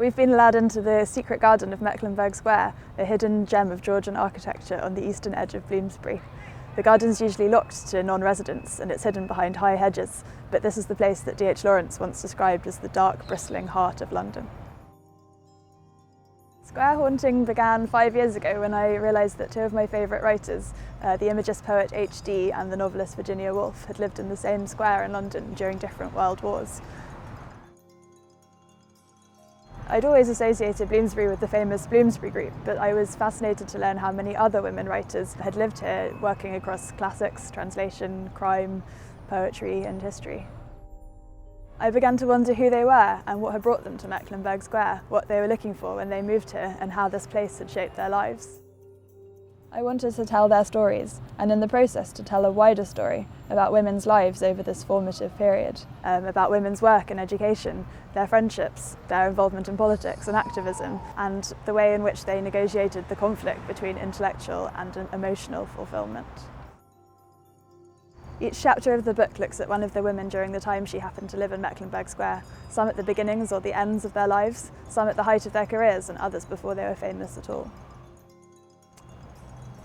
We've been allowed into the secret garden of Mecklenburgh Square, a hidden gem of Georgian architecture on the eastern edge of Bloomsbury. The garden's usually locked to non-residents and it's hidden behind high hedges, but this is the place that D.H. Lawrence once described as the dark, bristling heart of London. Square haunting began 5 years ago when I realised that two of my favourite writers, the Imagist poet H.D. and the novelist Virginia Woolf, had lived in the same square in London during different world wars. I'd always associated Bloomsbury with the famous Bloomsbury group, but I was fascinated to learn how many other women writers had lived here, working across classics, translation, crime, poetry and history. I began to wonder who they were and what had brought them to Mecklenburgh Square, what they were looking for when they moved here and how this place had shaped their lives. I wanted to tell their stories, and in the process to tell a wider story about women's lives over this formative period, about women's work and education, their friendships, their involvement in politics and activism, and the way in which they negotiated the conflict between intellectual and emotional fulfilment. Each chapter of the book looks at one of the women during the time she happened to live in Mecklenburgh Square, some at the beginnings or the ends of their lives, some at the height of their careers and others before they were famous at all.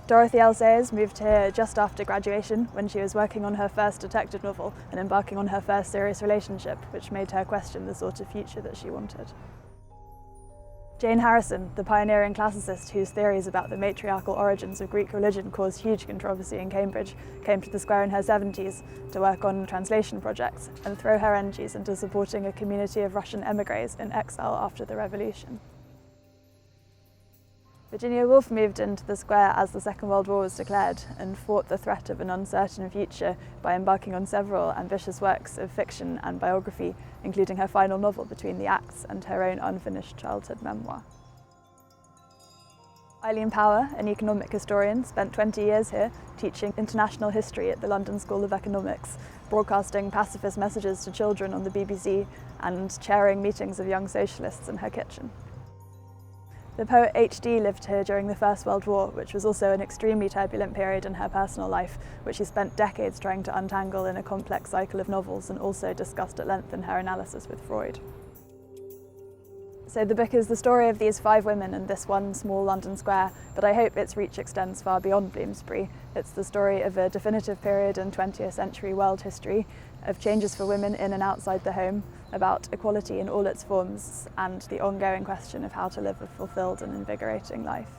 Dorothy L moved here just after graduation when she was working on her first detective novel and embarking on her first serious relationship, which made her question the sort of future that she wanted. Jane Harrison, the pioneering classicist whose theories about the matriarchal origins of Greek religion caused huge controversy in Cambridge, came to the square in her 70s to work on translation projects and throw her energies into supporting a community of Russian émigrés in exile after the revolution. Virginia Woolf moved into the square as the Second World War was declared and fought the threat of an uncertain future by embarking on several ambitious works of fiction and biography, including her final novel Between the Acts and her own unfinished childhood memoir. Eileen Power, an economic historian, spent 20 years here teaching international history at the London School of Economics, broadcasting pacifist messages to children on the BBC and chairing meetings of young socialists in her kitchen. The poet H.D. lived here during the First World War, which was also an extremely turbulent period in her personal life, which she spent decades trying to untangle in a complex cycle of novels and also discussed at length in her analysis with Freud. So the book is the story of these 5 women in this one small London square, but I hope its reach extends far beyond Bloomsbury. It's the story of a definitive period in 20th century world history, of changes for women in and outside the home, about equality in all its forms, and the ongoing question of how to live a fulfilled and invigorating life.